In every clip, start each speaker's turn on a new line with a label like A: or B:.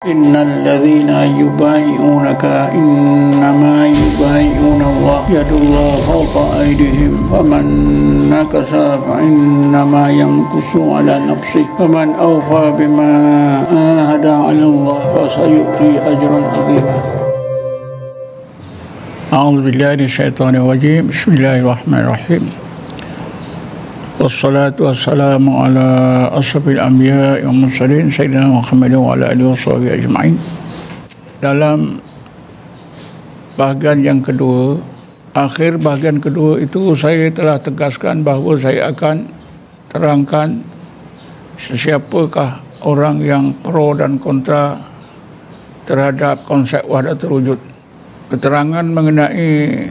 A: إن الذين يبايعونك إنما يبايعون الله يد الله فوق أيديهم فمن نكث فإنما ينكث على نفسه ومن أوفى بما عاهد على الله فسيؤتي أجرا عظيما. أعوذ بالله من الشيطان الرجيم. بسم الله الرحمن الرحيم. Wassalatu wassalamu ala ashrafil anbiya wal mursalin sayyidina Muhammad wa ala alihi washabihi ajma'in. Dalam bahagian yang kedua, akhir bahagian kedua itu saya telah tegaskan bahawa saya akan terangkan sesiapakah orang yang pro dan kontra terhadap konsep wahdatul wujud. Keterangan mengenai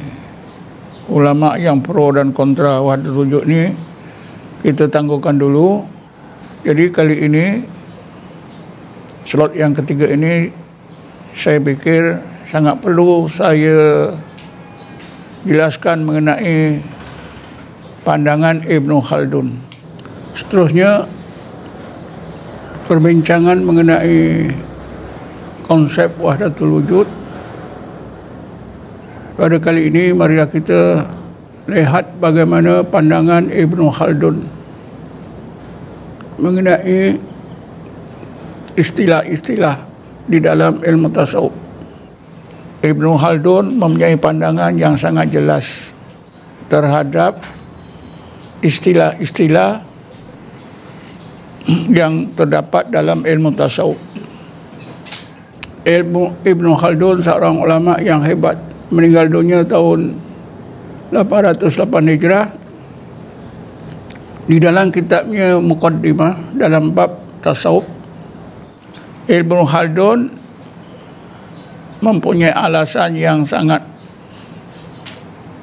A: ulama yang pro dan kontra wahdatul wujud ni kita tangguhkan dulu. Jadi kali ini, slot yang ketiga ini, saya fikir sangat perlu saya jelaskan mengenai pandangan Ibnu Khaldun. Seterusnya, perbincangan mengenai konsep wahdatul wujud. Pada kali ini, marilah kita lihat bagaimana pandangan Ibnu Khaldun mengenai istilah-istilah di dalam ilmu tasawuf. Ibnu Khaldun mempunyai pandangan yang sangat jelas terhadap istilah-istilah yang terdapat dalam ilmu tasawuf. Ibnu Khaldun seorang ulama yang hebat, meninggal dunia tahun 808 Hijrah. Di dalam kitabnya Muqaddimah dalam bab tasawuf, Ibnu Khaldun mempunyai alasan yang sangat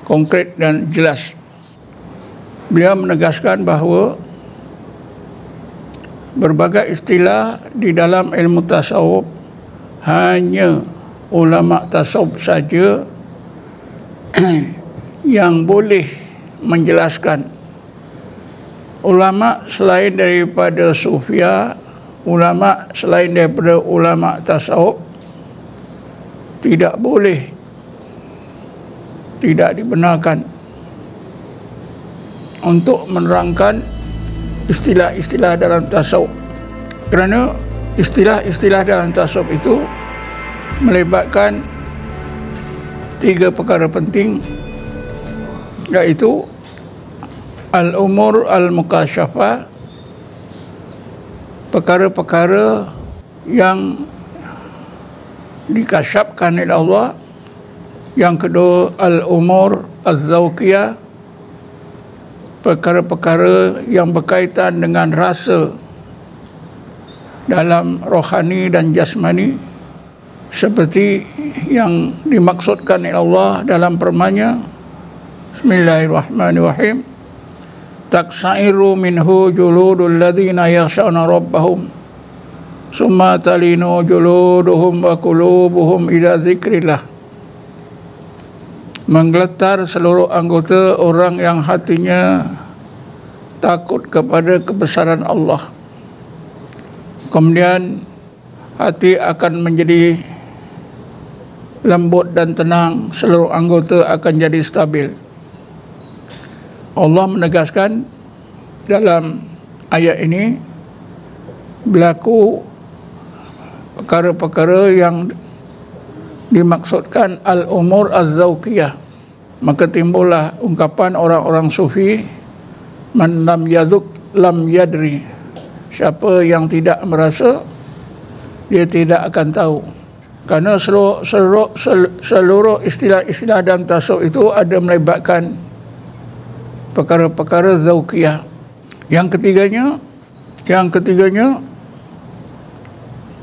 A: konkret dan jelas. Beliau menegaskan bahawa berbagai istilah di dalam ilmu tasawuf hanya ulama tasawuf saja yang boleh menjelaskan. Ulama selain daripada sufia, ulama selain daripada ulama tasawuf tidak boleh, tidak dibenarkan untuk menerangkan istilah-istilah dalam tasawuf. Kerana istilah-istilah dalam tasawuf itu melibatkan tiga perkara penting, iaitu al-umur al-mukasyafah, perkara-perkara yang dikasyafkan oleh Allah. Yang kedua, al-umur al-zawqiyah, perkara-perkara yang berkaitan dengan rasa dalam rohani dan jasmani, seperti yang dimaksudkan oleh Allah dalam firman-Nya, Bismillahirrahmanirrahim, taksairu minhu juludul ladzina yakhshawna rabbahum summa talinu juluduhum wa qulubuhum ila dzikrillah. Menggeletar seluruh anggota orang yang hatinya takut kepada kebesaran Allah. Kemudian hati akan menjadi lembut dan tenang, seluruh anggota akan jadi stabil. Allah menegaskan dalam ayat ini berlaku perkara-perkara yang dimaksudkan al-umur az-zawqiyah. Maka timbullah ungkapan orang-orang sufi, man lam yadhuk lam yadri. Siapa yang tidak merasa, dia tidak akan tahu. Kerana seluruh istilah-istilah dalam tasawuf itu ada melibatkan perkara-perkara zawqiyah. Yang ketiganya,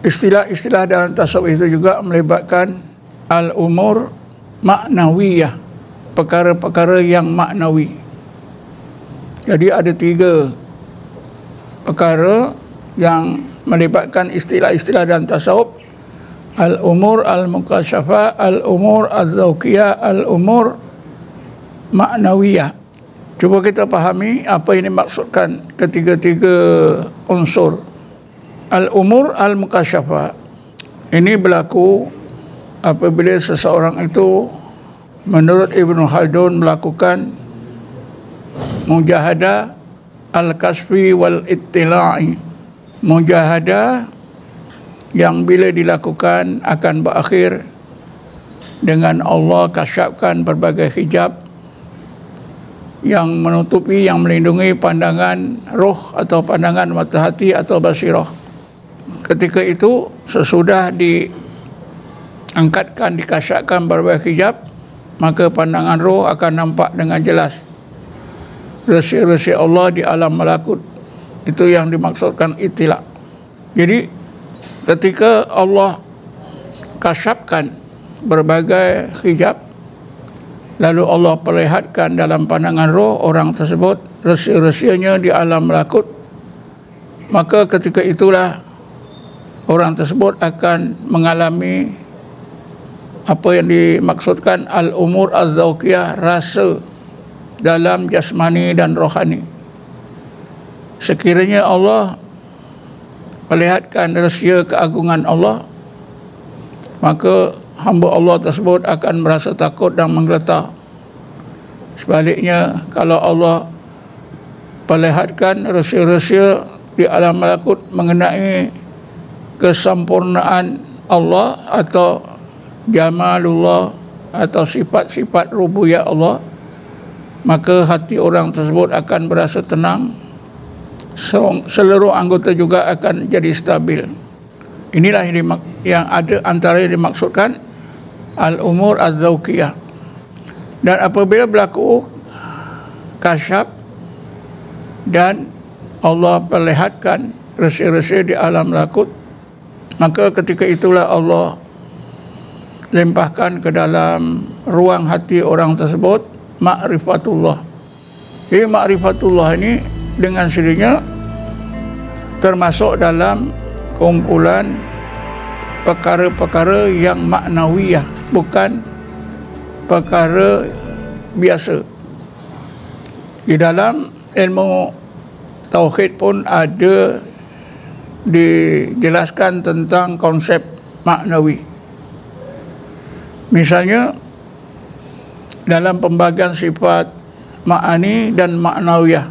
A: istilah-istilah dalam tasawuf itu juga melibatkan al-umur maknawiyah, perkara-perkara yang maknawi. Jadi ada tiga perkara yang melibatkan istilah-istilah dalam tasawuf: al-umur al-mukasyafah, al-umur al-zawqiyah, al-umur maknawiyah. Cuba kita fahami apa yang dimaksudkan ketiga-tiga unsur. Al-umur al-mukasyafah, Ini berlaku apabila seseorang itu menurut Ibn Khaldun melakukan mujahadah al-kasfi wal ittila'i. Mujahadah yang bila dilakukan akan berakhir dengan Allah kasyafkan berbagai hijab yang menutupi, yang melindungi pandangan roh atau pandangan mata hati atau basirah. Ketika itu sesudah diangkatkan, dikasyafkan berbagai hijab, maka pandangan roh akan nampak dengan jelas rahsia-rahsia Allah di alam malakut. Itu yang dimaksudkan ittila. Jadi ketika Allah kasyafkan berbagai hijab, lalu Allah perlihatkan dalam pandangan roh orang tersebut rahsia-rahsianya di alam malakut, maka ketika itulah orang tersebut akan mengalami apa yang dimaksudkan al-umur az-zawqiyah, rasa dalam jasmani dan rohani. Sekiranya Allah perlihatkan rahsia keagungan Allah, maka hamba Allah tersebut akan merasa takut dan menggeletar. Sebaliknya, kalau Allah perlihatkan rahsia-rahsia di alam malakut mengenai kesempurnaan Allah atau jamalullah atau sifat-sifat rububiyah Allah, maka hati orang tersebut akan berasa tenang. Seluruh anggota juga akan jadi stabil. Inilah yang ada antara yang dimaksudkan al-umur az-zawqiyah. Dan apabila berlaku kasyaf dan Allah perlihatkan rahsia-rahsia di alam malakut, maka ketika itulah Allah limpahkan ke dalam ruang hati orang tersebut ma'rifatullah. Jadi ma'rifatullah ini dengan sendirinya termasuk dalam kumpulan perkara-perkara yang maknawiyah, bukan perkara biasa. Di dalam ilmu tauhid pun ada dijelaskan tentang konsep maknawi. Misalnya dalam pembagian sifat ma'ani dan ma'nawiyah.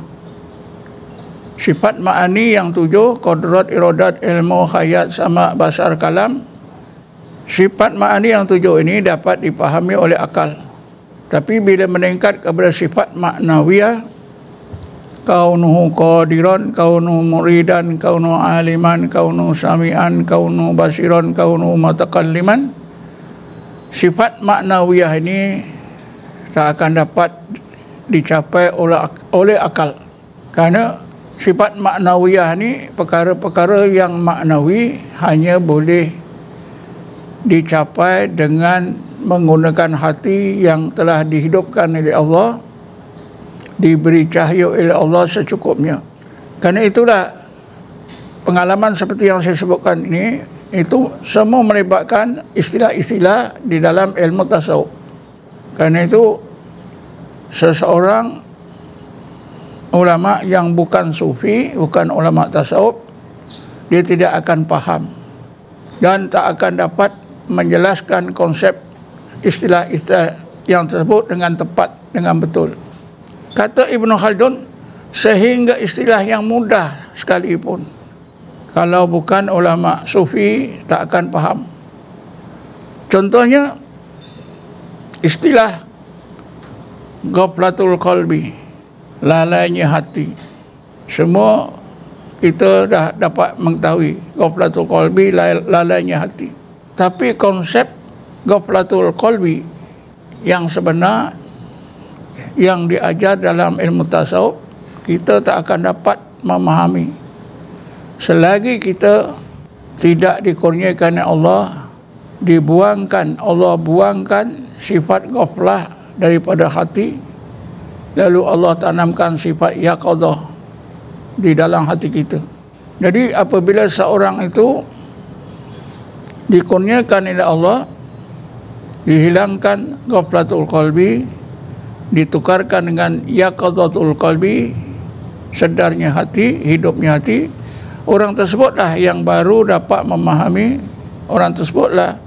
A: Sifat ma'ani yang 7, qudrat, iradat, ilmu, khayat, sama, basar, kalam. Sifat ma'ani yang 7 ini dapat dipahami oleh akal. Tapi bila meningkat kepada sifat ma'nawiyah, kaunuhu qadiran, kaunuhu muridan, kaunuhu aliman, kaunuhu sami'an, kaunuhu basiran, kaunuhu mutakalliman, sifat ma'nawiyah ini tak akan dapat dicapai oleh akal. Karena sifat ma'nawiyah ini perkara-perkara yang maknawi hanya boleh dicapai dengan menggunakan hati yang telah dihidupkan oleh Allah, diberi cahaya oleh Allah secukupnya. Karena itulah pengalaman seperti yang saya sebutkan ini, itu semua melibatkan istilah-istilah di dalam ilmu tasawuf. Karena itu seseorang ulama yang bukan sufi, bukan ulama tasawuf, dia tidak akan paham dan tak akan dapat menjelaskan konsep istilah-istilah yang tersebut dengan tepat, dengan betul. Kata Ibn Khaldun, sehingga istilah yang mudah sekalipun, kalau bukan ulama sufi tak akan paham. Contohnya istilah ghaflatul qalbi, lalainya hati. Semua kita dah dapat mengetahui ghaflatul qalbi, lalainya hati. Tapi konsep ghaflatul qalbi yang sebenar yang diajar dalam ilmu tasawuf, kita tak akan dapat memahami selagi kita tidak dikurniakan Allah, Allah buangkan sifat ghaflah daripada hati, lalu Allah tanamkan sifat yaqadah di dalam hati kita. Jadi apabila seorang itu dikurniakan oleh Allah, dihilangkan ghaflatul qalbi, ditukarkan dengan yaqadatul qalbi, sedarnya hati, hidupnya hati, orang tersebutlah yang baru dapat memahami Orang tersebutlah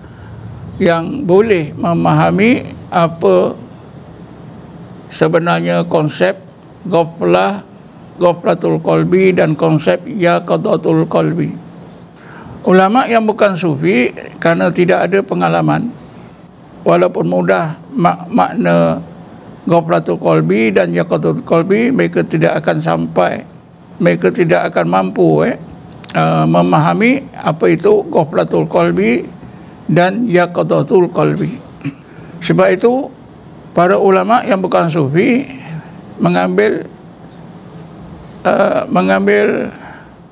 A: yang boleh memahami apa sebenarnya konsep ghaflatul qalbi dan konsep yaqadhatul qalbi. Ulama yang bukan sufi karena tidak ada pengalaman, walaupun mudah makna ghaflatul qalbi dan yaqadhatul qalbi, mereka tidak akan sampai, mereka tidak akan mampu memahami apa itu ghaflatul qalbi dan yaqadhatul qalbi. Sebab itu para ulama yang bukan sufi mengambil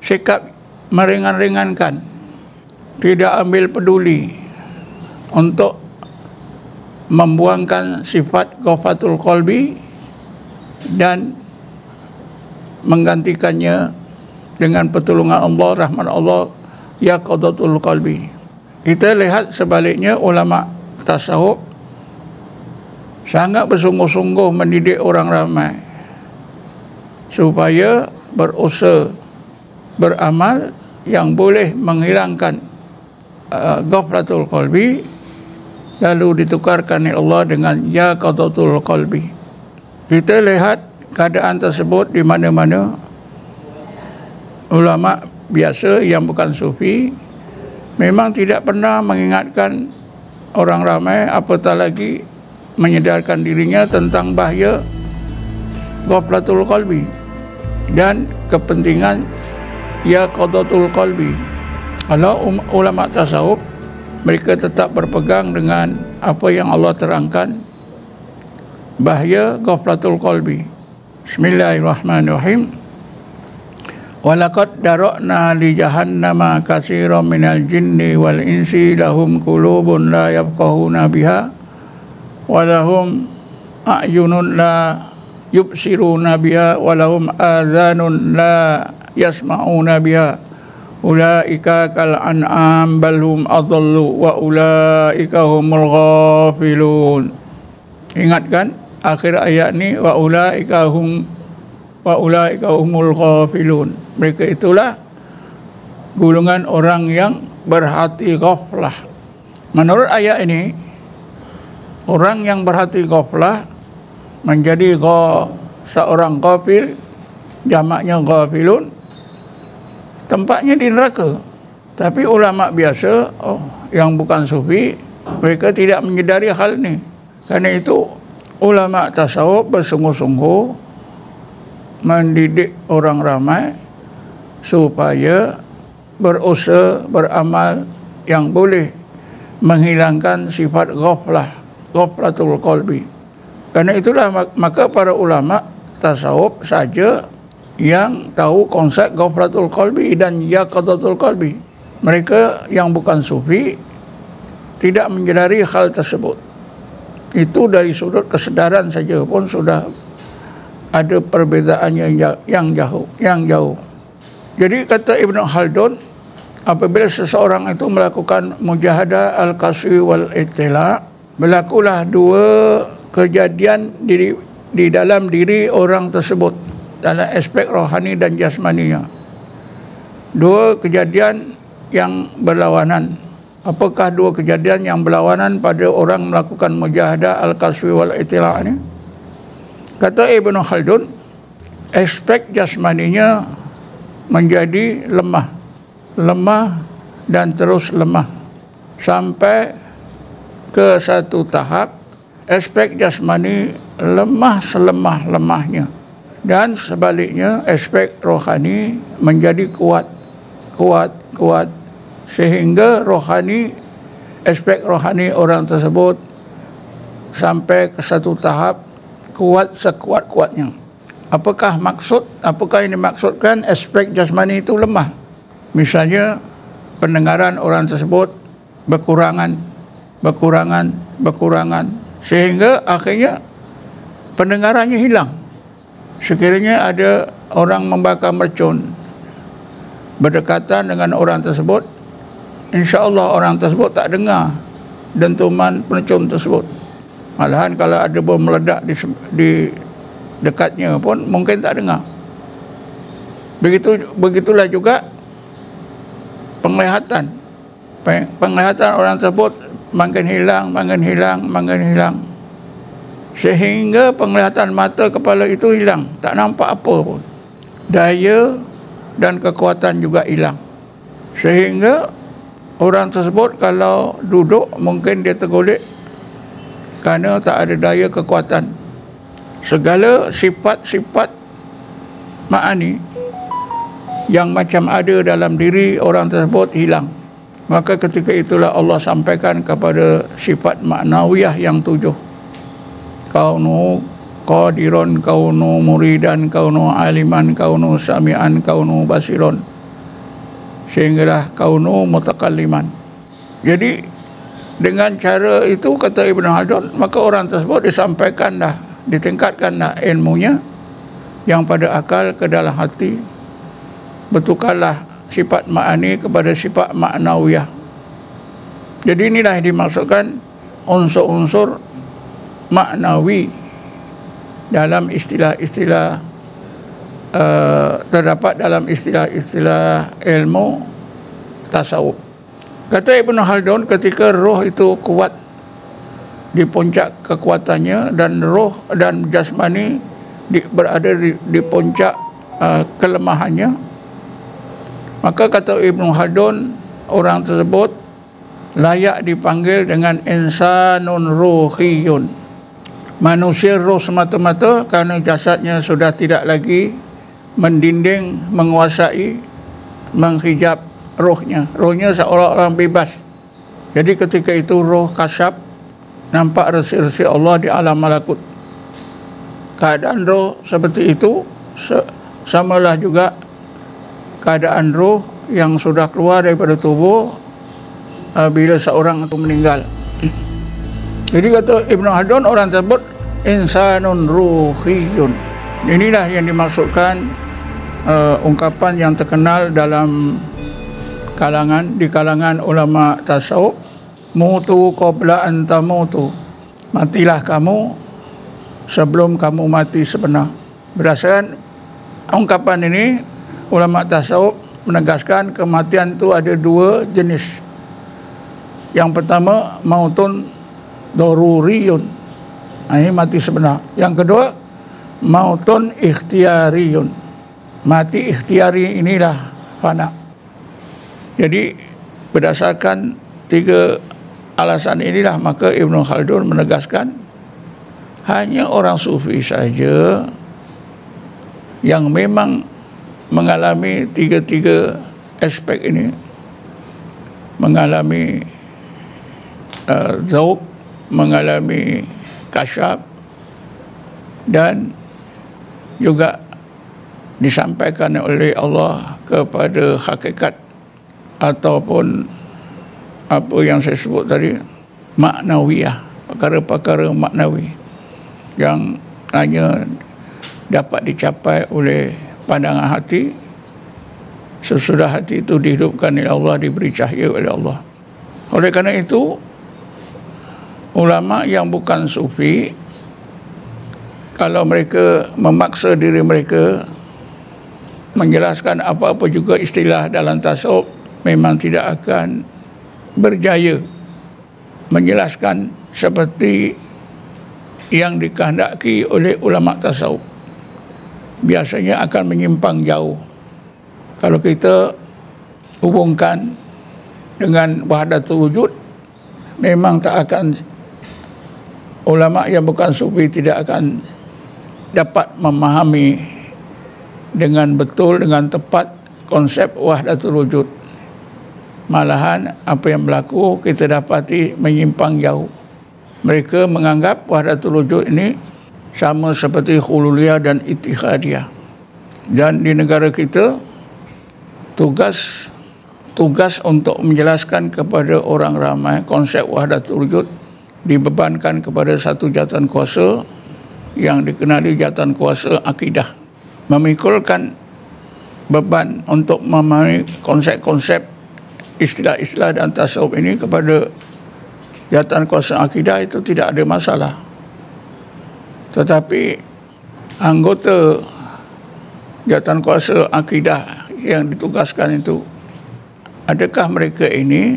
A: sikap meringan-ringankan, tidak ambil peduli untuk membuangkan sifat ghaflatul qalbi dan menggantikannya dengan pertolongan Allah, rahmat Allah, yaqadhatul qalbi. Kita lihat sebaliknya, ulama tasawuf sangat bersungguh-sungguh mendidik orang ramai supaya berusaha beramal yang boleh menghilangkan ghaflatul qalbi, lalu ditukarkan oleh Allah dengan yaqadhatul qalbi. Kita lihat keadaan tersebut di mana-mana. Ulama biasa yang bukan sufi memang tidak pernah mengingatkan orang ramai, apatah lagi menyedarkan dirinya tentang bahaya ghaflatul qalbi dan kepentingan yaqadhatul qalbi. Kalau ulama tasawuf, mereka tetap berpegang dengan apa yang Allah terangkan, bahaya ghaflatul qalbi. Bismillahirrahmanirrahim. Walaqad dara'na li jahannama katsiran minal jinni wal insi lahum qulubun la yafqahuna biha wa lahum a'yunun la yubsiruna biha wa lahum adhanun la yasma'una biha ulaika kal an'am bal hum adallu wa ulaika humul ghafilun. Ingatkan akhir ayat ni, wa ulaika humul ghafilun. Mereka itulah golongan orang yang berhati ghaflah. Menurut ayat ini, orang yang berhati ghaflah menjadi seorang ghafil, jamaknya ghafilun, tempatnya di neraka. Tapi ulama biasa yang bukan sufi, mereka tidak menyedari hal ini. Karena itu ulama tasawuf bersungguh-sungguh mendidik orang ramai supaya berusaha beramal yang boleh menghilangkan sifat ghaflatul qalbi. Karena itulah maka para ulama tasawuf saja yang tahu konsep ghaflatul qalbi dan yaqadhatul qalbi. Mereka yang bukan sufi tidak menyadari hal tersebut. Itu dari sudut kesedaran saja pun sudah ada perbezaannya yang jauh. Jadi kata Ibn Khaldun, apabila seseorang itu melakukan mujahadah al-kaswi wal ittila, berlakulah dua kejadian di dalam diri orang tersebut dalam aspek rohani dan jasmaninya. Dua kejadian yang berlawanan. Apakah dua kejadian yang berlawanan pada orang melakukan mujahadah al-kaswi wal ittila ini? Kata Ibn Khaldun, aspek jasmaninya menjadi lemah dan terus lemah sampai ke satu tahap aspek jasmani lemah selemah-lemahnya, dan sebaliknya aspek rohani menjadi kuat sehingga aspek rohani orang tersebut sampai ke satu tahap kuat sekuat-kuatnya. Apakah yang dimaksudkan aspek jasmani itu lemah? Misalnya pendengaran orang tersebut berkurangan sehingga akhirnya pendengarannya hilang. Sekiranya ada orang membakar mercun berdekatan dengan orang tersebut, insya-Allah orang tersebut tak dengar dentuman mercun tersebut. Malahan kalau ada bom meledak di dekatnya pun mungkin tak dengar. Begitulah juga penglihatan. Penglihatan orang tersebut makin hilang, sehingga penglihatan mata kepala itu hilang, tak nampak apa pun. Daya dan kekuatan juga hilang, sehingga orang tersebut kalau duduk mungkin dia tergolek kerana tak ada daya kekuatan. Segala sifat-sifat ma'ani yang macam ada dalam diri orang tersebut hilang. Maka ketika itulah Allah sampaikan kepada sifat maknawiyah yang 7. Kaunu qadiron, kaunu muridan, kaunu aliman, kaunu sami'an, kaunu basiron, sehinggalah kaunu mutakalliman. Jadi dengan cara itu, kata Ibn Haldun, maka orang tersebut disampaikan dah, ditingkatkan dah ilmunya yang pada akal ke dalam hati, bertukarlah sifat ma'ani kepada sifat maknawiyah. Jadi inilah yang dimaksudkan unsur-unsur maknawi dalam istilah-istilah terdapat dalam istilah-istilah ilmu tasawuf. Kata Ibn Haldun, ketika roh itu kuat di puncak kekuatannya dan roh dan jasmani berada di puncak kelemahannya, maka kata Ibn Haldun, orang tersebut layak dipanggil dengan insanun ruhiyun, manusia roh semata-mata, kerana jasadnya sudah tidak lagi mendinding, menguasai, menghijab rohnya. Rohnya seolah-olah bebas. Jadi ketika itu roh kasyaf, nampak resi-resi Allah di alam malakut. Keadaan roh seperti itu samalah juga keadaan roh yang sudah keluar daripada tubuh bila seorang itu meninggal. Jadi kata Ibn Haldun, orang tersebut insanun ruhiyun. Inilah yang dimaksudkan ungkapan yang terkenal dalam di kalangan ulama tasawuf, mutu qabla an tamutu, matilah kamu sebelum kamu mati sebenar. Berdasarkan ungkapan ini, ulama tasawuf menegaskan kematian itu ada 2 jenis. Yang pertama, mautun daruriyun, ini mati sebenar. Yang kedua, mautun ikhtiyariyun, mati ikhtiari, inilah fana. Jadi berdasarkan 3 alasan inilah, maka Ibn Khaldun menegaskan hanya orang sufi saja yang memang mengalami 3 aspek ini, mengalami zauq, mengalami kasyaf, dan juga disampaikan oleh Allah kepada hakikat ataupun apa yang saya sebut tadi, maknawiyah, perkara-perkara maknawi yang hanya dapat dicapai oleh pandangan hati. Sesudah hati itu dihidupkan oleh Allah, diberi cahaya oleh Allah. Oleh kerana itu, ulama yang bukan sufi, kalau mereka memaksa diri mereka menjelaskan apa-apa juga istilah dalam tasawuf, memang tidak akan berjaya menjelaskan seperti yang dikehendaki oleh ulama tasawuf. Biasanya akan menyimpang jauh. Kalau kita hubungkan dengan wahdatul wujud, memang tak akan, ulama yang bukan sufi tidak akan dapat memahami dengan betul, dengan tepat konsep wahdatul wujud. Malahan apa yang berlaku kita dapati menyimpang jauh. Mereka menganggap wahdatul wujud ini sama seperti hululiyah dan ittihadiyah. Dan di negara kita, tugas untuk menjelaskan kepada orang ramai konsep wahdatul wujud dibebankan kepada satu jawatan kuasa yang dikenali jawatan kuasa akidah. Memikulkan beban untuk memahami konsep-konsep istilah-istilah dan tasawuf ini kepada jawatan kuasa akidah itu tidak ada masalah. Tetapi anggota jawatan kuasa akidah yang ditugaskan itu, adakah mereka ini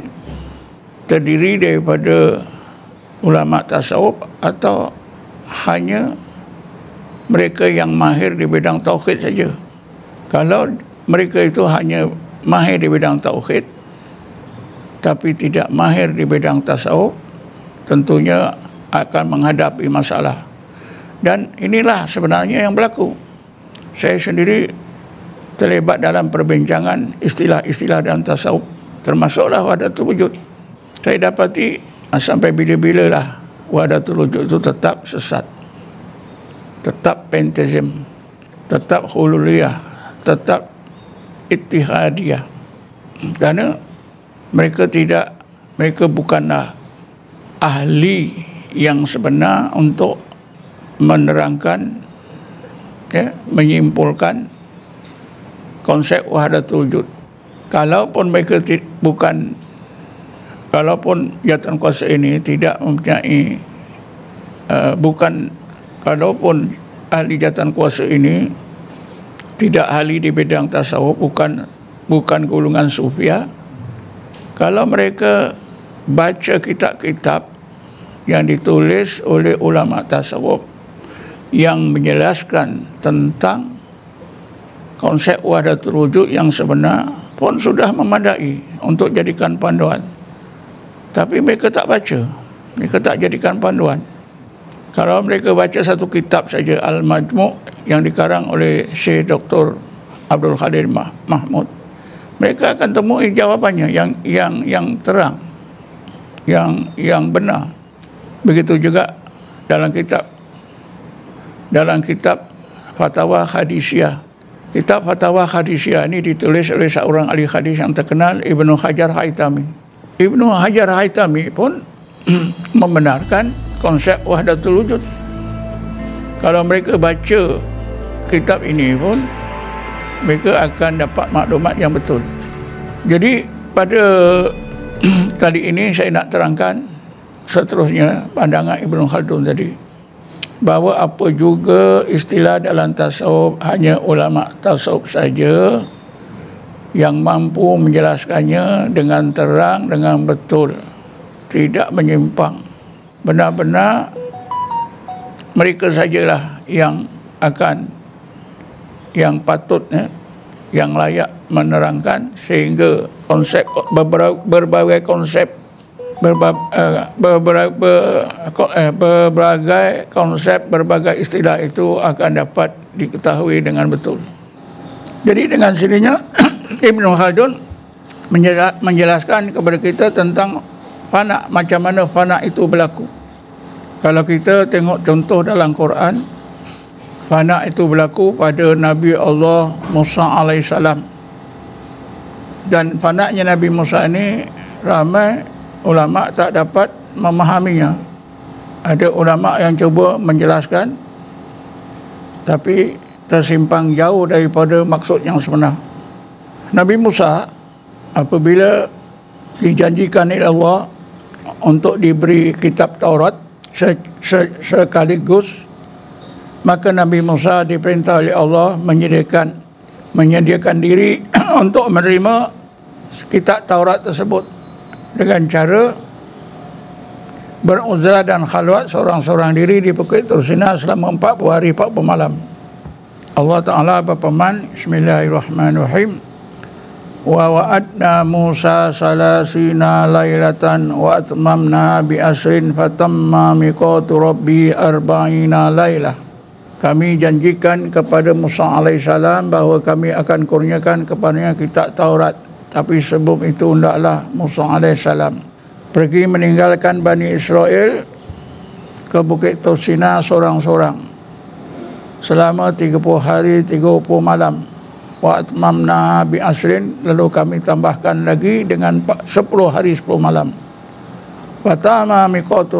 A: terdiri daripada ulama tasawuf atau hanya mereka yang mahir di bidang tauhid saja. Kalau mereka itu hanya mahir di bidang tauhid tapi tidak mahir di bidang tasawuf, tentunya akan menghadapi masalah. Dan inilah sebenarnya yang berlaku. Saya sendiri terlibat dalam perbincangan istilah-istilah dalam tasawuf, termasuklah wahdatul wujud. Saya dapati sampai bila-bila lah wahdatul wujud itu tetap sesat, tetap panteism, tetap hululiyah, tetap ittihadiyah. Kerana mereka bukanlah ahli yang sebenar untuk menerangkan, menyimpulkan konsep wahdatul wujud. Kalaupun jawatan kuasa ini tidak mempunyai kalaupun ahli jawatan kuasa ini tidak ahli di bidang tasawuf, bukan golongan sufiah, kalau mereka baca kitab-kitab yang ditulis oleh ulama tasawuf yang menjelaskan tentang konsep wahdatul wujud yang sebenar pun sudah memadai untuk jadikan panduan. Tapi mereka tak baca, mereka tak jadikan panduan. Kalau mereka baca satu kitab saja, Al-Majmu' yang dikarang oleh Syekh Dr. Abdul Khadir Mahmud, mereka akan temui jawapannya yang terang, yang benar. Begitu juga dalam kitab Fatwa Hadisiyah. Kitab Fatwa Hadisiyah ini ditulis oleh seorang ahli hadis yang terkenal, Ibnu Hajar Haytami. Ibnu Hajar Haytami pun membenarkan konsep wahdatul wujud. Kalau mereka baca kitab ini pun, mereka akan dapat maklumat yang betul. Jadi pada kali ini saya nak terangkan seterusnya pandangan Ibnu Khaldun tadi, bahawa apa juga istilah dalam tasawuf hanya ulama tasawuf saja yang mampu menjelaskannya dengan terang, dengan betul, tidak menyimpang. Benar-benar mereka sajalah yang patut, yang layak menerangkan, sehingga berbagai konsep berbagai istilah itu akan dapat diketahui dengan betul. Jadi dengan sininya Ibnu Khaldun menjelaskan kepada kita tentang fana, macam mana fana itu berlaku. Kalau kita tengok contoh dalam Quran, fana itu berlaku pada Nabi Allah Musa alaihissalam. Dan fananya Nabi Musa ini ramai ulama tak dapat memahaminya. Ada ulama yang cuba menjelaskan tapi tersimpang jauh daripada maksud yang sebenar. Nabi Musa apabila dijanjikan oleh Allah untuk diberi kitab Taurat sekaligus, maka Nabi Musa diperintah oleh Allah menyediakan diri untuk menerima kitab Taurat tersebut dengan cara beruzlah dan khalwat seorang-seorang diri di Bukit Tursina selama 40 hari 40 malam. Allah Ta'ala berfirman, Bismillahirrahmanirrahim, wa wa'adna Musa salasina lailatan wa atmamna bi asrin fatamma miqatu rabbi arba'ina lailah. Kami janjikan kepada Musa alaihissalam bahawa kami akan kurniakan kepadanya kitab Taurat. Tapi sebelum itu hendaklah Musa alaihissalam pergi meninggalkan Bani Israel ke Bukit Tursina seorang-seorang selama 30 hari 30 malam. Wa atmamna bi asrin, lalu kami tambahkan lagi dengan 10 hari 10 malam. Fatamma miqatu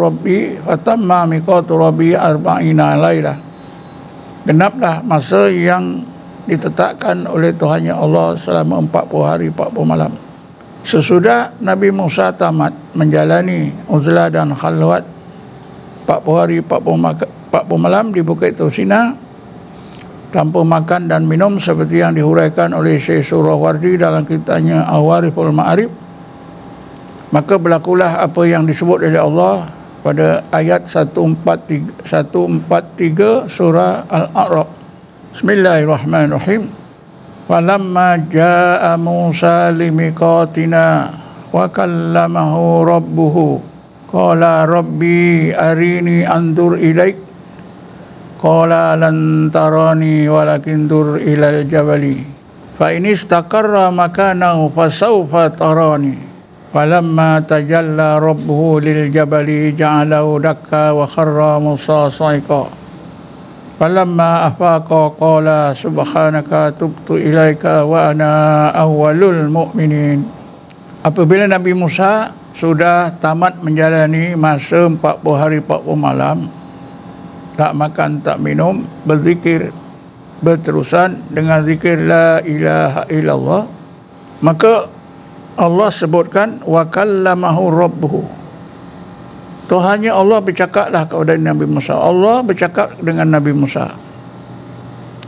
A: rabbi arba'ina lailah. Genaplah masa yang ditetapkan oleh Tuhannya Allah selama 40 hari 40 malam. Sesudah Nabi Musa tamat menjalani uzlah dan khalwat 40 hari 40 malam di Bukit Tursina tanpa makan dan minum, seperti yang dihuraikan oleh Syekh Surawardi dalam kitabnya Awariful Ma'arif, Maka berlakulah apa yang disebut oleh Allah pada ayat 143 surah Al-A'raf. Bismillahirrahmanirrahim. Falamma jaa Musa limiqatina wa kallamahu rabbuhu qala rabbi arini anzur ilaik qala lan tarani walakin dur ilal jabali fa in istaqarra makanahu fasawfa tarani falamma tajalla rabbuhu lil jabali ja'alahu dakka wa kharra Musa sa'iqa falamma afaqa qala subhanaka tubtu ilaika wa ana awwalul mu'minin. Apabila Nabi Musa sudah tamat menjalani masa 40 hari 40 malam, tak makan tak minum, berzikir berterusan dengan zikir la ilaha illallah, maka Allah sebutkan wa kallamahu rabbuhu. Tuhannya Allah bercakaplah kepada Nabi Musa. Allah bercakap dengan Nabi Musa.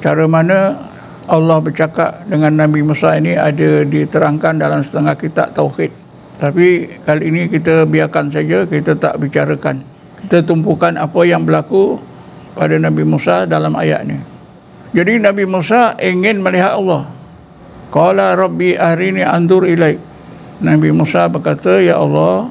A: Cara mana Allah bercakap dengan Nabi Musa ini ada diterangkan dalam setengah kitab Tauhid. Tapi kali ini kita biarkan saja, kita tak bicarakan. Kita tumpukan apa yang berlaku pada Nabi Musa dalam ayat ini. Jadi Nabi Musa ingin melihat Allah. Qala rabbi arini anzur ilaik. Nabi Musa berkata, ya Allah,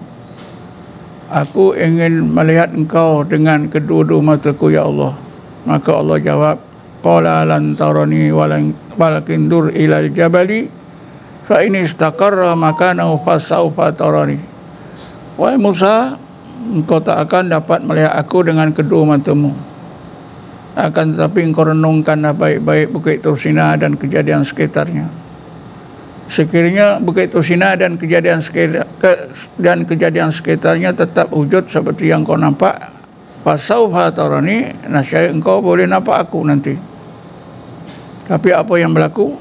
A: aku ingin melihat engkau dengan kedua-dua mataku, ya Allah. Maka Allah jawab, qala lan tarani walakin dur ilal jabali fa in istaqarra makanahu fasawfa tarani. Wahai Musa, engkau tak akan dapat melihat aku dengan kedua matamu. Akan tetapi engkau renungkanlah baik-baik Bukit Tursina dan kejadian sekitarnya. Sekiranya Bukit Tursina dan kejadian sekitarnya tetap wujud seperti yang kau nampak, fasawfa tarani, nascaya engkau boleh nampak aku nanti. Tapi apa yang berlaku?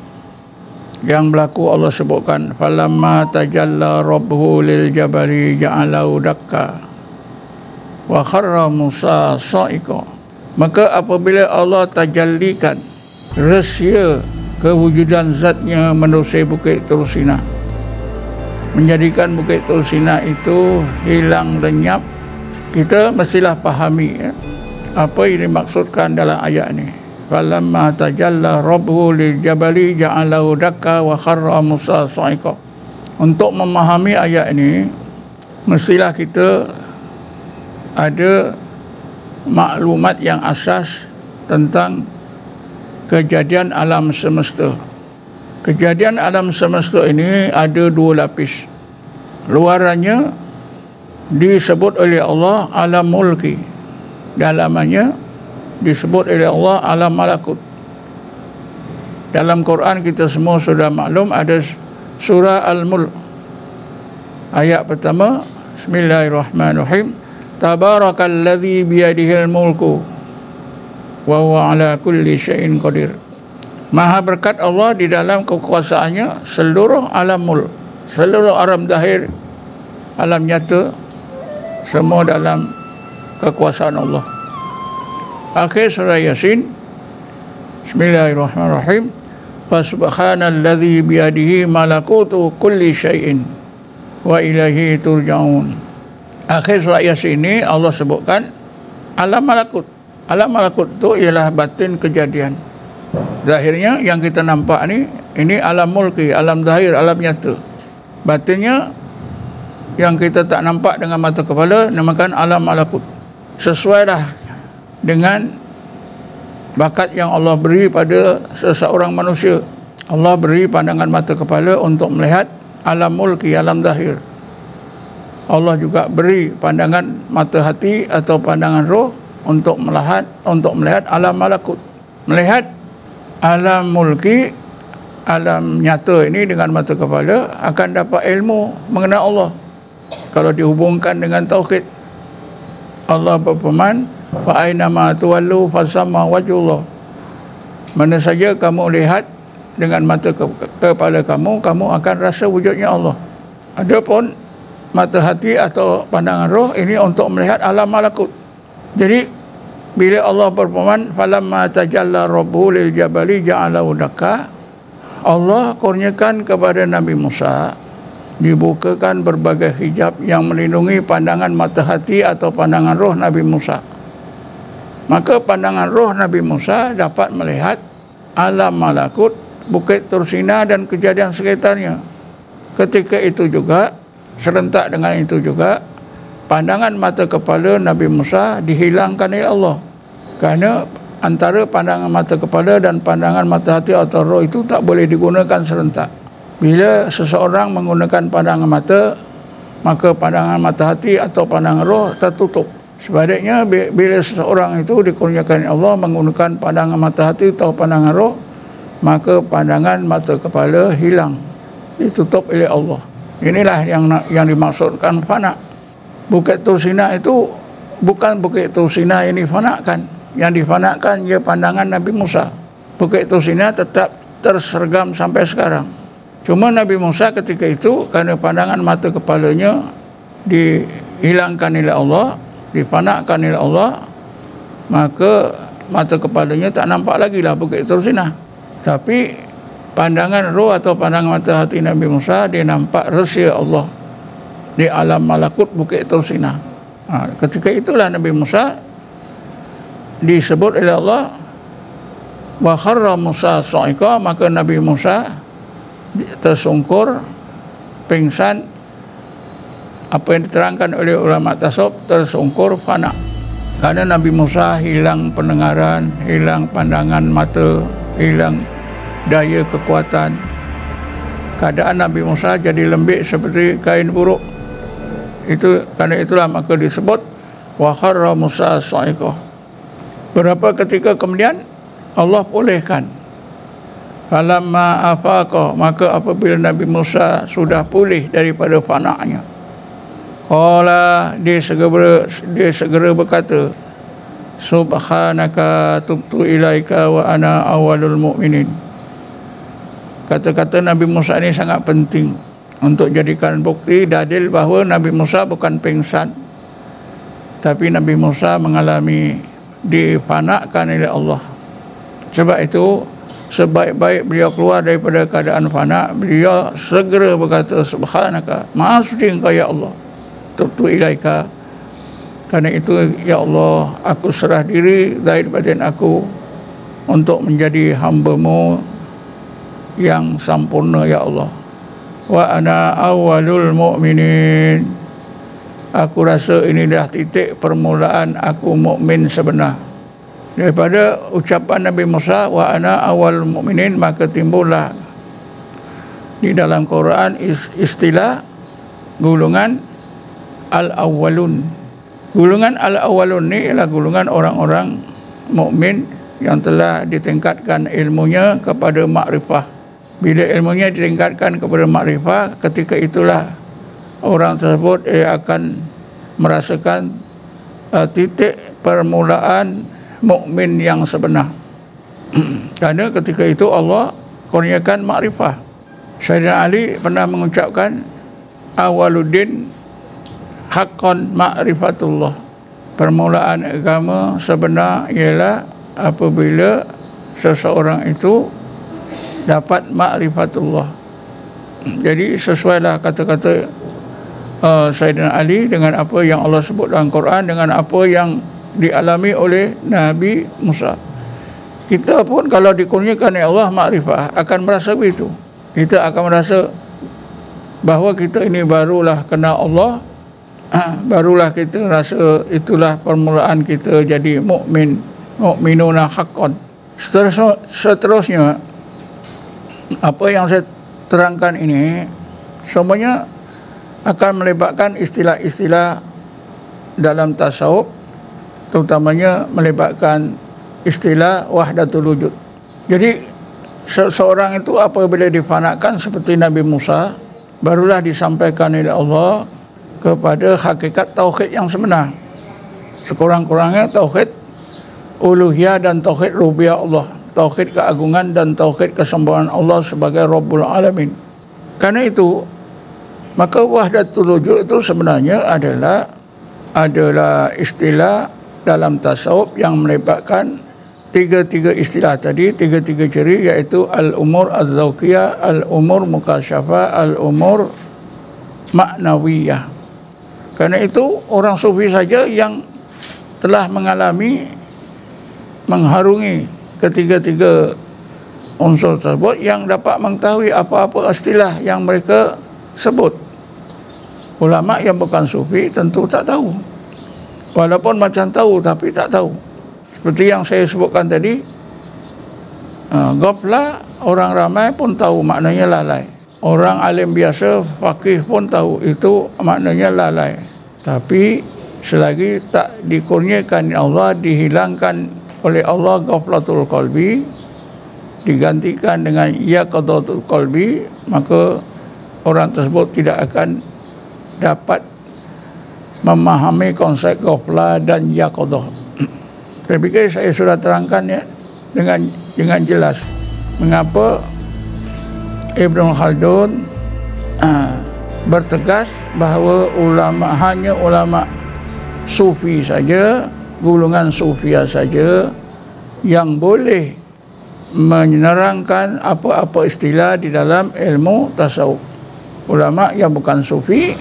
A: Yang berlaku Allah sebutkan, falamma tajalla rabbuhu lil jabali ja'alahu dakka wa kharra Musa sa'iqa. Maka apabila Allah tajallikan rahsia kewujudan zatnya menerusi Bukit Tursina, menjadikan Bukit Tursina itu hilang lenyap, kita mestilah fahami apa yang dimaksudkan dalam ayat ini. Falamma tajalla rabbuhu lil jabali ja'alahu dakka wa kharra Musa sa'iqa. Untuk memahami ayat ini, mestilah kita ada maklumat yang asas tentang kejadian alam semesta. Kejadian alam semesta ini ada dua lapis. Luarannya disebut oleh Allah alam mulki, dalamannya disebut oleh Allah alam malakut. Dalam Quran kita semua sudah maklum ada surah Al-Mulk. Ayat pertama, Bismillahirrahmanirrahim. Tabarakalladzi biyadihil mulku wa huwa ala kulli syai'in qadir. Maha berkat Allah di dalam kekuasaannya seluruh alam mulk, seluruh alam zahir, alam nyata, semua dalam kekuasaan Allah. Akhir surah Yasin, Bismillahirrahmanirrahim. Fasubhanalladzi biyadihi malakutu kulli syai'in wa ilaihi turja'un. Akhir surah Yasin ini Allah sebutkan alam malakut. Alam malakut itu ialah batin kejadian. Zahirnya yang kita nampak ini alam mulki, alam zahir, alam nyata. Batinnya yang kita tak nampak dengan mata kepala namakan alam malakut. Sesuailah dengan bakat yang Allah beri pada seseorang manusia. Allah beri pandangan mata kepala untuk melihat alam mulki, alam zahir. Allah juga beri pandangan mata hati atau pandangan roh untuk melihat alam malakut. Melihat alam mulki, alam nyata ini dengan mata kepala akan dapat ilmu mengenal Allah. Kalau dihubungkan dengan tauhid, Allah berfirman, fa aina ma tuwallu fasamma wajhullah. Mana saja kamu lihat dengan mata kepala kamu akan rasa wujudnya Allah. Adapun mata hati atau pandangan roh ini untuk melihat alam malakut. Jadi bila Allah berfirman falamma tajalla rabbuhu lil jabali ja'alahu dakka, Allah kurniakan kepada Nabi Musa dibukakan berbagai hijab yang melindungi pandangan mata hati atau pandangan roh Nabi Musa. Maka pandangan roh Nabi Musa dapat melihat alam malakut, Bukit Tursina dan kejadian sekitarnya. Ketika itu juga, serentak dengan itu juga, pandangan mata kepala Nabi Musa dihilangkan oleh Allah. Kerana antara pandangan mata kepala dan pandangan mata hati atau roh itu tak boleh digunakan serentak. Bila seseorang menggunakan pandangan mata, maka pandangan mata hati atau pandangan roh tertutup. Sebaliknya, bila seseorang itu dikurniakan Allah menggunakan pandangan mata hati atau pandangan roh, maka pandangan mata kepala hilang, ditutup oleh Allah. Inilah yang dimaksudkan fana. Bukit Tursina itu bukan Bukit Tursina yang difanakan. Yang difanakan ia pandangan Nabi Musa. Bukit Tursina tetap tersergam sampai sekarang. Cuma Nabi Musa ketika itu, kerana pandangan mata kepalanya dihilangkan oleh Allah, difanakan oleh Allah, maka mata kepalanya tak nampak lagi lah Bukit Tursina. Tapi pandangan roh atau pandangan mata hati Nabi Musa, dia nampak rahsia Allah di alam malakut Bukit Tursina. Ketika itulah Nabi Musa disebut oleh Allah wa kharra Musa sa'iqa, maka Nabi Musa tersungkur, pingsan. Apa yang diterangkan oleh ulama tasawuf, tersungkur fana. Kerana Nabi Musa hilang pendengaran, hilang pandangan mata, hilang daya kekuatan. Keadaan Nabi Musa jadi lembik seperti kain buruk. Itu kerana itulah maka disebut wa kharra Musa sa'iqa. Berapa ketika kemudian Allah pulihkan. Falamma afaqa, maka apabila Nabi Musa sudah pulih daripada fana'nya, qala, dia segera berkata, subhanaka tubtu ilaika wa ana awwalul mu'minin. Kata-kata Nabi Musa ini sangat penting untuk jadikan bukti dalil bahawa Nabi Musa bukan pingsan, tapi Nabi Musa mengalami difanakan oleh Allah. Sebab itu sebaik-baik beliau keluar daripada keadaan fana, beliau segera berkata, subhanaka, maha suci engkau ya Allah, tubtu ilaika. Kerana itu ya Allah, aku serah diri zahir batin aku untuk menjadi hamba-Mu yang sempurna ya Allah. Wa ana awwalul mu'minin, aku rasa inilah titik permulaan aku mukmin sebenar. Daripada ucapan Nabi Musa wa ana awwalul mu'minin, maka timbullah di dalam Quran istilah golongan al-awwalun. Golongan al-awwalun ni ialah golongan orang-orang mukmin yang telah ditingkatkan ilmunya kepada makrifah. Bila ilmunya ditingkatkan kepada makrifah, ketika itulah orang tersebut akan merasakan titik permulaan mukmin yang sebenar. Kerana ketika itu Allah kurniakan makrifah. Sayyidina Ali pernah mengucapkan awaluddin haqqan ma'rifatullah. Permulaan agama sebenar ialah apabila seseorang itu dapat ma'rifatullah. Jadi sesuailah kata-kata Sayyidina Ali dengan apa yang Allah sebut dalam Quran, dengan apa yang dialami oleh Nabi Musa. Kita pun kalau dikurniakan oleh Allah makrifah akan merasa begitu. Kita akan merasa bahawa kita ini barulah kenal Allah, barulah kita rasa itulah permulaan kita jadi mukmin, mukminuna haqqan. Seterusnya apa yang saya terangkan ini semuanya akan melibatkan istilah-istilah dalam tasawuf, terutamanya melibatkan istilah wahdatul wujud. Jadi seseorang itu apabila difanakan seperti Nabi Musa, barulah disampaikan oleh Allah kepada hakikat tauhid yang sebenar. Sekurang-kurangnya tauhid uluhiyah dan tauhid rububiyah Allah, tauhid keagungan dan tauhid kesempurnaan Allah sebagai Rabbul Alamin. Karena itu maka wahdatul wujud itu sebenarnya adalah istilah dalam tasawuf yang melibatkan tiga-tiga istilah tadi, tiga-tiga ciri, iaitu al-umur az-zawqiyah, al-umur mukasyafah, al-umur ma'nawiyah. Karena itu orang sufi saja yang telah mengalami mengharungi ketiga-tiga unsur tersebut yang dapat mengetahui apa-apa istilah yang mereka sebut. Ulama yang bukan sufi tentu tak tahu. Walaupun macam tahu tapi tak tahu. Seperti yang saya sebutkan tadi, ghaflah orang ramai pun tahu maknanya lalai. Orang alim biasa, faqih pun tahu itu maknanya lalai. Tapi selagi tak dikurniakan Allah, dihilangkan oleh Allah ghaflatul qalbi, digantikan dengan yaqadatul qalbi, maka orang tersebut tidak akan dapat memahami konsep ghaflah dan yaqadah. Saya pikir saya sudah terangkan ya dengan jelas mengapa Ibn Khaldun bertegas bahawa hanya ulama sufi saja, golongan sufia saja yang boleh menerangkan apa-apa istilah di dalam ilmu tasawuf. Ulama yang bukan sufi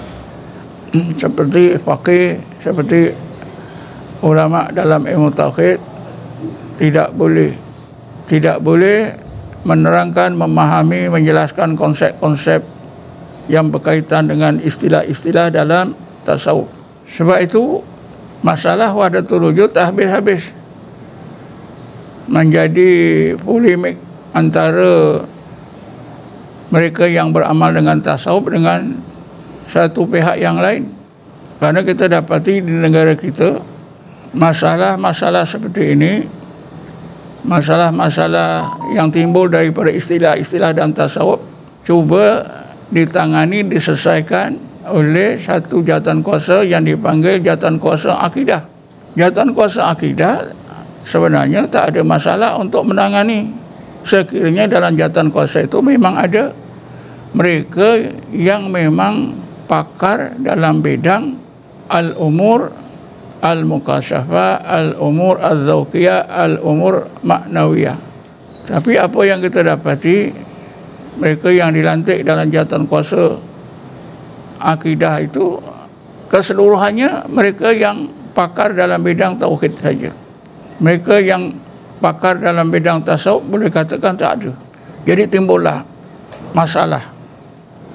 A: seperti faqih, seperti ulama dalam ilmu tauhid tidak boleh menerangkan, memahami, menjelaskan konsep-konsep yang berkaitan dengan istilah-istilah dalam tasawuf. Sebab itu masalah wahdatul wujud habis-habis menjadi polemik antara mereka yang beramal dengan tasawuf dengan satu pihak yang lain. Karena kita dapati di negara kita masalah-masalah seperti ini, masalah-masalah yang timbul daripada istilah-istilah dan tasawuf cuba ditangani, diselesaikan oleh satu jawatan kuasa yang dipanggil jawatan kuasa akidah. Jawatan kuasa akidah sebenarnya tak ada masalah untuk menangani sekiranya dalam jawatan kuasa itu memang ada mereka yang memang pakar dalam bidang al-umur al-mukasyafah, al-umur al-zawqiyah, al-umur maknawiyah. Tapi apa yang kita dapati, mereka yang dilantik dalam jawatan kuasa akidah itu keseluruhannya mereka yang pakar dalam bidang tauhid saja. Mereka yang pakar dalam bidang tasawuf boleh katakan tak ada. Jadi timbullah masalah.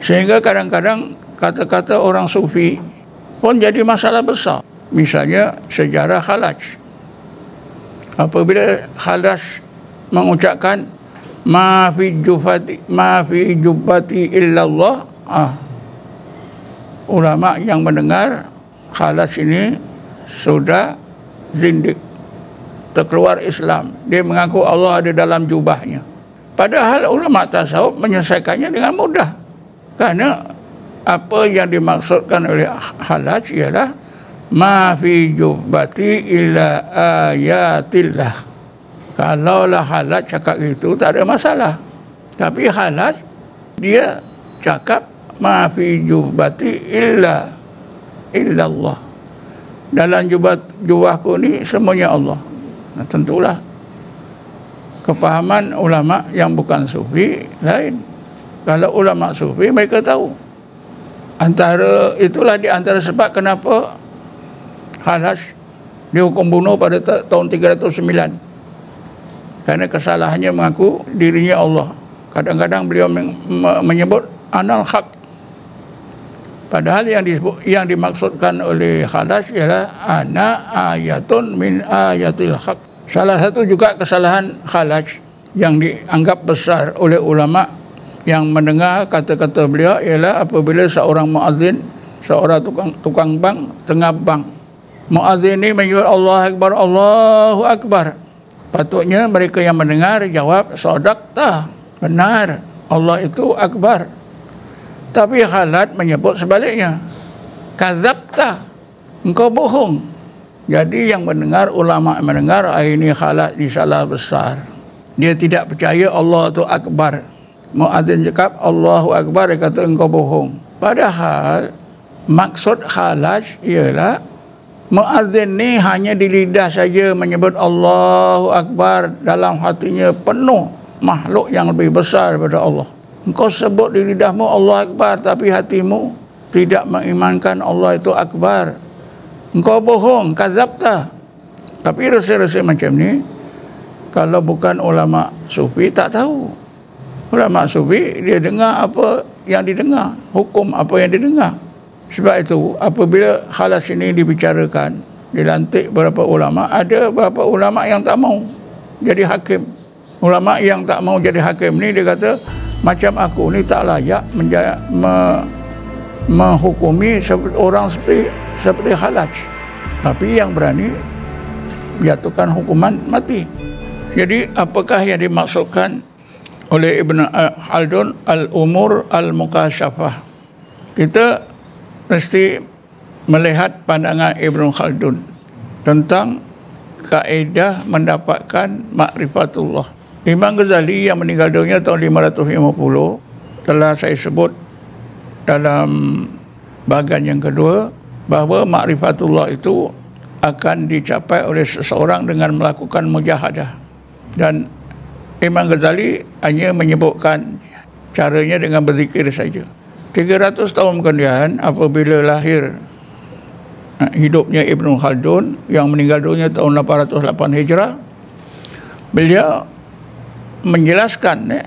A: Sehingga kadang-kadang kata-kata orang sufi pun jadi masalah besar. Misalnya sejarah Khalaj. Apabila Khalaj mengucapkan ma fi jubbati illallah, ulama yang mendengar Khalaj ini sudah zindik, terkeluar Islam. Dia mengaku Allah ada dalam jubahnya. Padahal ulama tasawuf menyelesaikannya dengan mudah. Karena apa yang dimaksudkan oleh Khalaj ialah ma fi jubbati illa ayatillah. Kalaulah Khalaj cakap itu tak ada masalah. Tapi Khalaj dia cakap ma fi jubbati illallah. Dalam jubahku ni semuanya Allah. Nah, tentulah kepahaman ulama yang bukan sufi lain. Kalau ulama sufi mereka tahu. Itulah di antara sebab kenapa Khalaj dihukum bunuh pada tahun 309. Karena kesalahannya mengaku dirinya Allah. Kadang-kadang beliau menyebut anal haq. Padahal yang dimaksudkan oleh Khalaj ialah ana ayatun min ayatil haq. Salah satu juga kesalahan Khalaj yang dianggap besar oleh ulama yang mendengar kata-kata beliau ialah apabila seorang muazzin, seorang tukang bank tengah bank. Muazzin ini menyebut Allah Akbar, Allahu Akbar. Patutnya mereka yang mendengar jawab sadaqta, benar, Allah itu akbar. Tapi Khalaj menyebut sebaliknya, kadzabta, engkau bohong. Jadi yang mendengar, ulama mendengar, ini Khalaj disalah besar. Dia tidak percaya Allah itu akbar. Muadzin cakap Allahu Akbar, dia kata engkau bohong. Padahal maksud Khalaj ialah muadzin ni hanya di lidah saja menyebut Allahu Akbar, dalam hatinya penuh makhluk yang lebih besar daripada Allah. Engkau sebut di lidahmu Allah Akbar, tapi hatimu tidak mengimankan Allah itu akbar. Engkau bohong, kadzabta. Tapi rasa-rasa macam ni, kalau bukan ulama sufi tak tahu. Ulama sufi dia dengar apa yang didengar, hukum apa yang didengar. Sebab itu apabila khalas ini dibicarakan, dilantik beberapa ulama, ada beberapa ulama yang tak mau jadi hakim. Ulama yang tak mau jadi hakim ni dia kata, macam aku ni tak layak menghukumi orang seperti Khalaj. Tapi yang berani jatuhkan hukuman mati. Jadi apakah yang dimaksudkan oleh Ibn Khaldun al-umur al-mukasyafah? Kita mesti melihat pandangan Ibn Khaldun tentang kaedah mendapatkan makrifatullah. Imam Ghazali yang meninggal dunia tahun 550 telah saya sebut dalam bahagian yang kedua bahawa makrifatullah itu akan dicapai oleh seseorang dengan melakukan mujahadah. Dan Imam Ghazali hanya menyebutkan caranya dengan berzikir saja. 300 tahun kemudian apabila lahir hidupnya Ibn Khaldun yang meninggal dunia tahun 808 Hijrah, beliau menjelaskan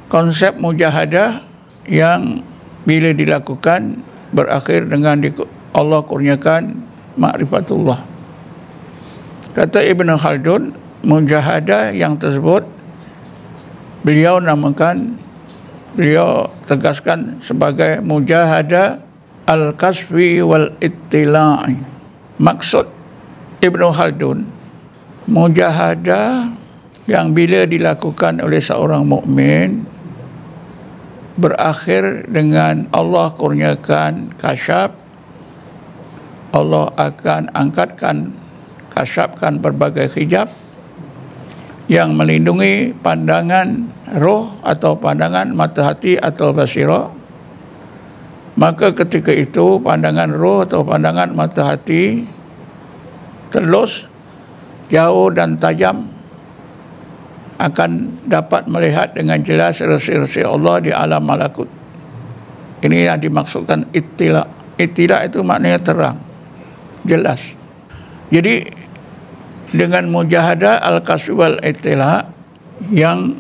A: konsep mujahadah yang bila dilakukan berakhir dengan Allah kurniakan makrifatullah. Kata Ibn Khaldun, mujahadah yang tersebut beliau tegaskan sebagai mujahadah al-kasfi wal ittila'i. Maksud Ibn Khaldun, mujahadah yang bila dilakukan oleh seorang mukmin berakhir dengan Allah kurniakan kasyaf, Allah akan kasyafkan berbagai hijab yang melindungi pandangan roh atau pandangan mata hati atau basirah. Maka ketika itu pandangan roh atau pandangan mata hati telus, jauh dan tajam akan dapat melihat dengan jelas rasi-rasi Allah di alam malakut. Ini yang dimaksudkan ittila. Ittila itu maknanya terang, jelas. Jadi dengan mujahadah al-kasfi wal ittila yang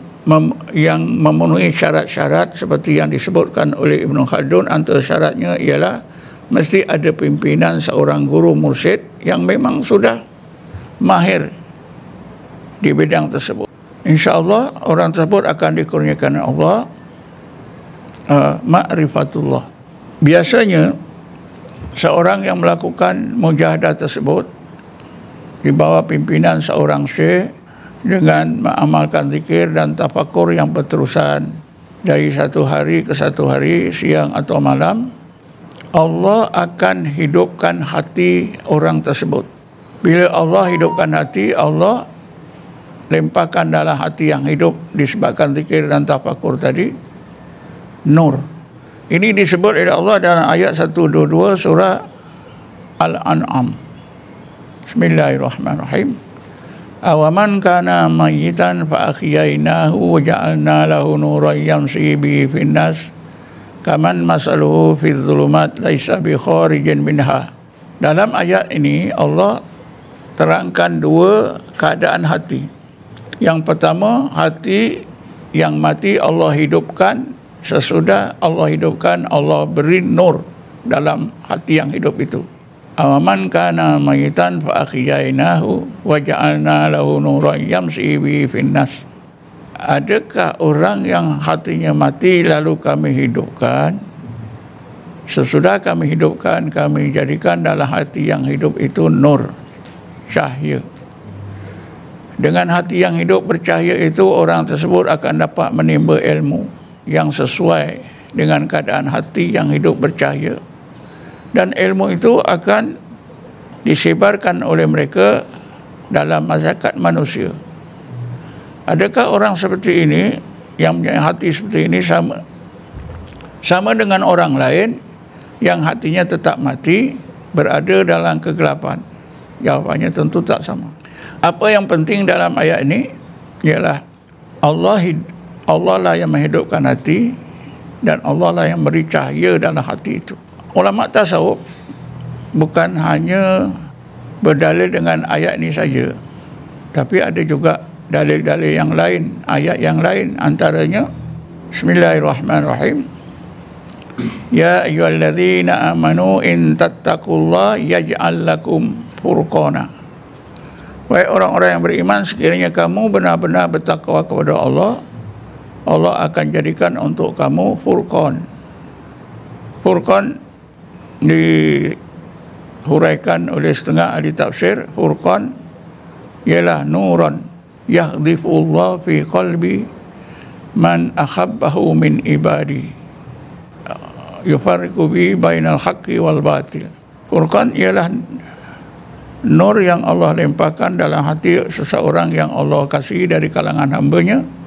A: memenuhi syarat-syarat seperti yang disebutkan oleh Ibn Khaldun, antara syaratnya ialah mesti ada pimpinan seorang guru mursyid yang memang sudah mahir di bidang tersebut. InsyaAllah orang tersebut akan dikurniakan Allah ma'rifatullah. Biasanya seorang yang melakukan mujahadah tersebut di bawah pimpinan seorang syekh dengan mengamalkan zikir dan tafakur yang berterusan dari satu hari ke satu hari, siang atau malam, Allah akan hidupkan hati orang tersebut. Bila Allah hidupkan hati, Allah lempahkan dalam hati yang hidup disebabkan zikir dan tafakur tadi nur. Ini disebut oleh Allah dalam ayat 122 surah Al-An'am. Bismillahirrahmanirrahim. Awaman kana mayyitan fa ahyainahu wa ja'alna lahu nuran yamshi bihi fin-nas kaman masaluhu fi dhulumat laisa bi kharijin minha. Dalam ayat ini Allah terangkan dua keadaan hati. Yang pertama, hati yang mati Allah hidupkan. Sesudah Allah hidupkan, Allah beri nur dalam hati yang hidup itu. Awaman kana mayitan fa ahyainahu wa ja'alna lahu nuran yamshi bihi fin-nas. Adakah orang yang hatinya mati lalu kami hidupkan? Sesudah kami hidupkan, kami jadikan dalam hati yang hidup itu nur, cahaya. Dengan hati yang hidup bercahaya itu, orang tersebut akan dapat menimba ilmu yang sesuai dengan keadaan hati yang hidup bercahaya. Dan ilmu itu akan disebarkan oleh mereka dalam masyarakat manusia. Adakah orang seperti ini, yang punya hati seperti ini, sama dengan orang lain yang hatinya tetap mati, berada dalam kegelapan? Jawapannya tentu tak sama. Apa yang penting dalam ayat ini ialah Allah lah yang menghidupkan hati dan Allah lah yang beri cahaya dalam hati itu. ulama tasawuf bukan hanya berdalil dengan ayat ini saja, tapi ada juga dalil-dalil yang lain, ayat yang lain, antaranya Bismillahirrahmanirrahim. Ya ayyuhalladzina amanu in tattaqullaha yaj'al lakum furqana. Wahai orang-orang yang beriman, sekiranya kamu benar-benar bertakwa kepada Allah, Allah akan jadikan untuk kamu furqan. Furqan dihuraikan oleh setengah ahli tafsir. Furqan ialah nuran yahdifullah fi qalbi man akhabbahu min ibadi yufarriqu bi bainal haqqi wal batil. Furqan ialah nur yang Allah limpahkan dalam hati seseorang yang Allah kasihi dari kalangan hamba-Nya.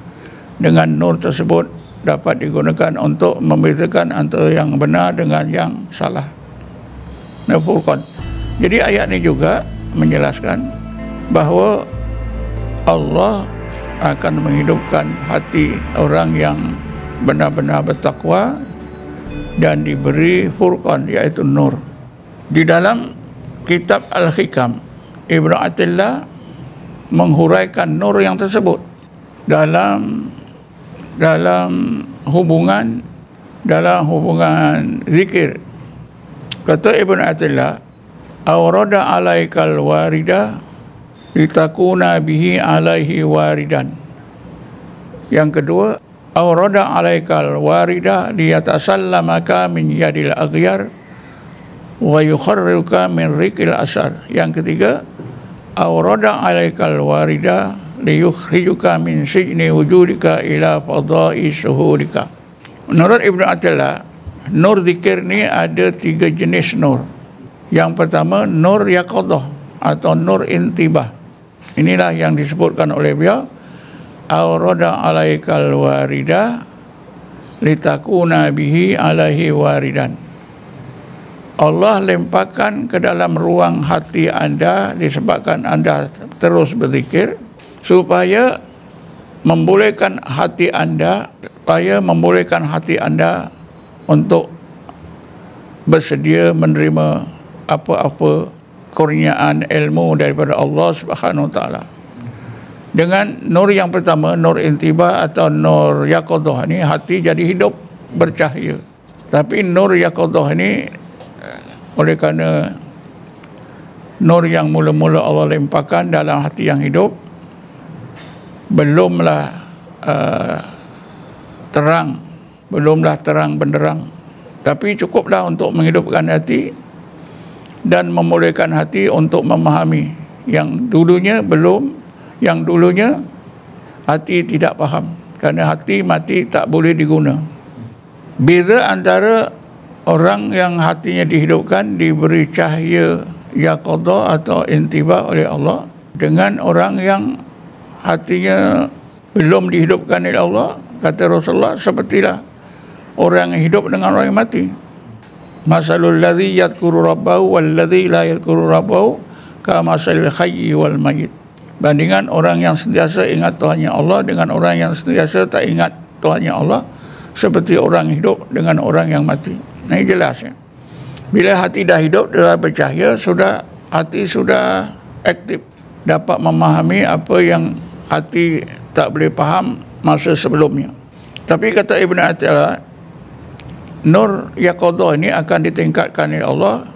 A: Dengan nur tersebut dapat digunakan untuk membezakan antara yang benar dengan yang salah. Nah, Furqan. Jadi ayat ini juga menjelaskan bahawa Allah akan menghidupkan hati orang yang benar-benar bertakwa dan diberi Furqan, iaitu nur. Di dalam kitab Al-Hikam, Ibnu Athaillah menghuraikan nur yang tersebut dalam hubungan zikir. Kata Ibnu Athaillah, awrada alaikal warida litakuna bihi alaihi waridan. Yang kedua, awrada alaikal warida liyatasallamaka min yadil aghyar wa yukharriruka min riqil asar. Yang ketiga, awrada alaikal warida liyukhrijuka min sijni wujudika ila fadai suhudika. Menurut Ibnu Athaillah, nur zikir ni ada 3 jenis nur. Yang pertama, nur yaqadah atau nur intibah. Inilah yang disebutkan oleh beliau, awrada alaikal warida litakuna bihi alaihi waridan. Allah limpahkan ke dalam ruang hati anda disebabkan anda terus berzikir, supaya membolehkan hati anda untuk bersedia menerima apa-apa kurniaan ilmu daripada Allah Subhanahu Wa Taala. Dengan nur yang pertama, nur intibah atau nur yaqadah ni, hati jadi hidup bercahaya. Tapi nur yaqadah ni, oleh kerana nur yang mula-mula Allah limpahkan dalam hati yang hidup, belumlah terang benderang, tapi cukuplah untuk menghidupkan hati dan memulihkan hati untuk memahami yang dulunya hati tidak faham, kerana hati mati tak boleh diguna. Beza antara orang yang hatinya dihidupkan, diberi cahaya yaqadah atau intibah oleh Allah, dengan orang yang hatinya belum dihidupkan oleh Allah. Kata Rasulullah, sepertilah orang yang hidup dengan orang yang mati. Masalul ladzi yadhkuru rabbahu wal ladzi la yadhkuru rabbahu kamasalil hayyi wal mayyit. Bandingan orang yang sentiasa ingat Tuhannya Allah dengan orang yang sentiasa tak ingat Tuhannya Allah, seperti orang hidup dengan orang yang mati. Nah, ini jelas ya. Bila hati dah hidup, dah bercahaya, hati sudah aktif, dapat memahami apa yang hati tak boleh faham masa sebelumnya. Tapi kata Ibnu Athaillah, nur yaqadah ini akan ditingkatkan oleh Allah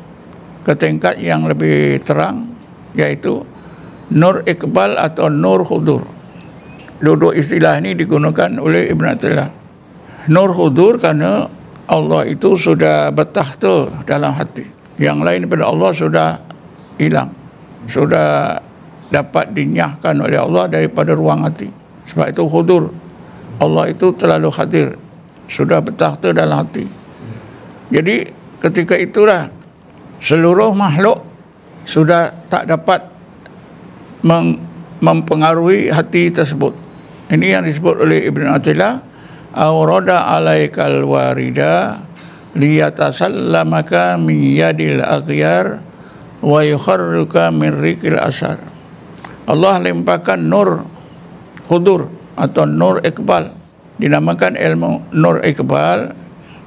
A: ke tingkat yang lebih terang, iaitu nur iqbal atau nur hudur. Dua istilah ini digunakan oleh Ibnu Athaillah. Nur hudur kerana Allah itu sudah bertakhta dalam hati. Yang lain daripada Allah sudah hilang, sudah dapat dinyahkan oleh Allah daripada ruang hati. Sebab itu hudur, Allah itu terlalu hadir, sudah bertakhta dalam hati. Jadi ketika itulah seluruh makhluk sudah tak dapat mempengaruhi hati tersebut. Ini yang disebut oleh Ibnu Athaillah, awrada alaikal warida liyatasallamaka min yadil aghyar wa yukharruka min riqil asar. Allah limpahkan nur hudur atau nur iqbal. Dinamakan ilmu nur iqbal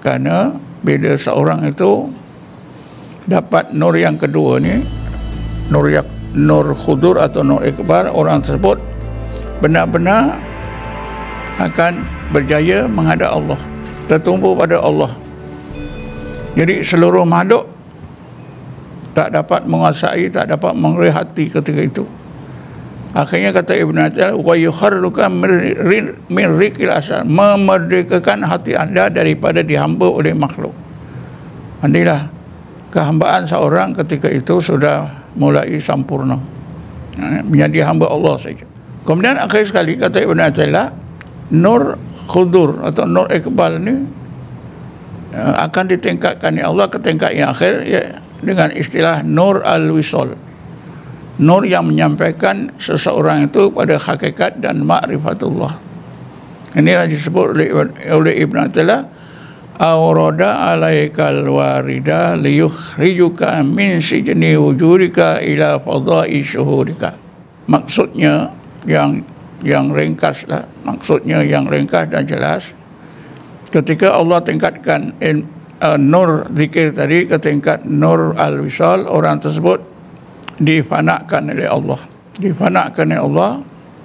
A: kerana bila seorang itu dapat nur yang kedua ni, nur khudur atau nur ikbar, orang tersebut benar-benar akan berjaya menghadap Allah, tertumpu pada Allah. Jadi seluruh makhluk tak dapat menguasai, tak dapat mengerihati ketika itu. Akhirnya kata Ibn Athaillah, wa yukharruka min riqil asal, memerdekakan hati anda daripada dihamba oleh makhluk. Inilah kehambaan seorang ketika itu sudah mulai sempurna, menjadi hamba Allah saja. Kemudian akhir sekali kata Ibn Athaillah, nur khudur atau nur iqbal ni akan ditingkatkan oleh Allah ke tingkat yang akhir, ya, dengan istilah nur al-wisal, nur yang menyampaikan seseorang itu pada hakikat dan ma'rifatullah. Inilah disebut oleh Ibn Athaillah, awrada alaikal warida liyukhrijuka min sijni wujudika ila fadai syuhurika. Maksudnya yang ringkas lah, maksudnya yang ringkas dan jelas, ketika Allah tingkatkan nur zikir tadi ke tingkat nur al-wisal, orang tersebut difanakan oleh Allah. Difanakan oleh Allah.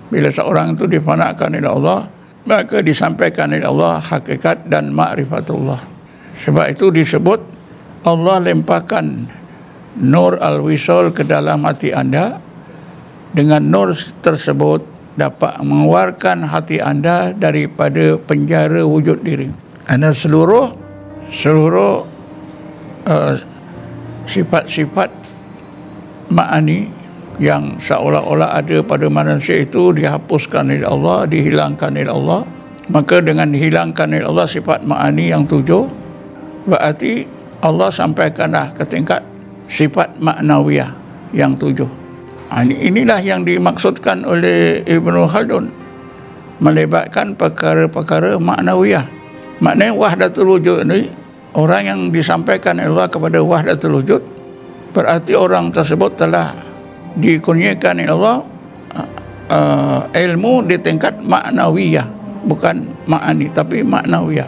A: Bila seorang itu difanakan oleh Allah, maka disampaikan oleh Allah hakikat dan ma'rifatullah. Sebab itu disebut Allah lempahkan nur al-wisal ke dalam hati anda. Dengan nur tersebut dapat mengeluarkan hati anda daripada penjara wujud diri. Anda seluruh sifat-sifat ma'ani yang seolah-olah ada pada manusia itu dihapuskan oleh Allah, dihilangkan oleh Allah. Maka dengan dihilangkan oleh Allah sifat ma'ani yang 7, berarti Allah sampaikanlah ke tingkat sifat maknawiyah yang 7. Inilah yang dimaksudkan oleh Ibnu Khaldun, melibatkan perkara-perkara maknawiyah. Maknanya wahdatul wujud ini, orang yang disampaikan Allah kepada wahdatul wujud, berarti orang tersebut telah dikurniakan oleh Allah ilmu di tingkat maknawiyah, bukan ma'ani tapi maknawiyah.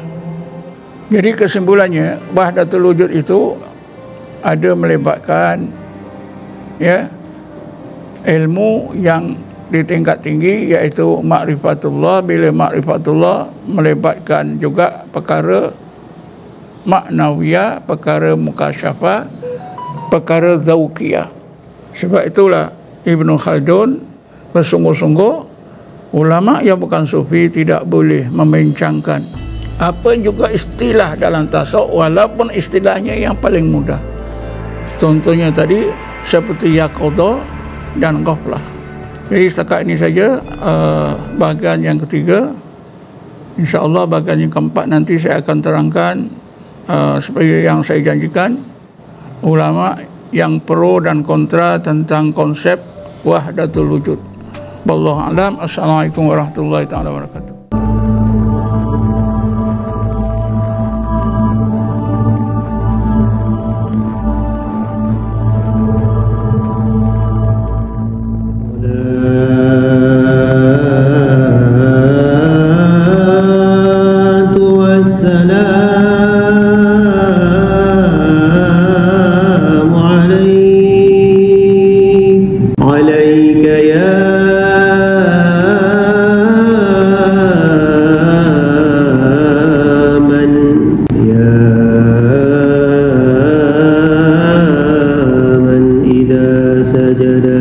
A: Jadi kesimpulannya, wahdatul wujud itu ada melibatkan, ya, ilmu yang di tingkat tinggi, iaitu ma'rifatullah. Bila ma'rifatullah melibatkan juga perkara maknawiyah, perkara mukasyafah, perkara zauqiyah. Sebab itulah Ibnu Khaldun bersungguh-sungguh, ulama yang bukan sufi tidak boleh membincangkan apa juga istilah dalam tasawuf, walaupun istilahnya yang paling mudah. Contohnya tadi seperti yaqadha dan ghaflah. Jadi setakat ini saja bahagian yang ketiga. InsyaAllah bahagian yang keempat nanti saya akan terangkan seperti yang saya janjikan, ulama yang pro dan kontra tentang konsep wahdatul wujud. Wallahu a'lam. Assalamualaikum warahmatullahi taala wabarakatuh.
B: سجدا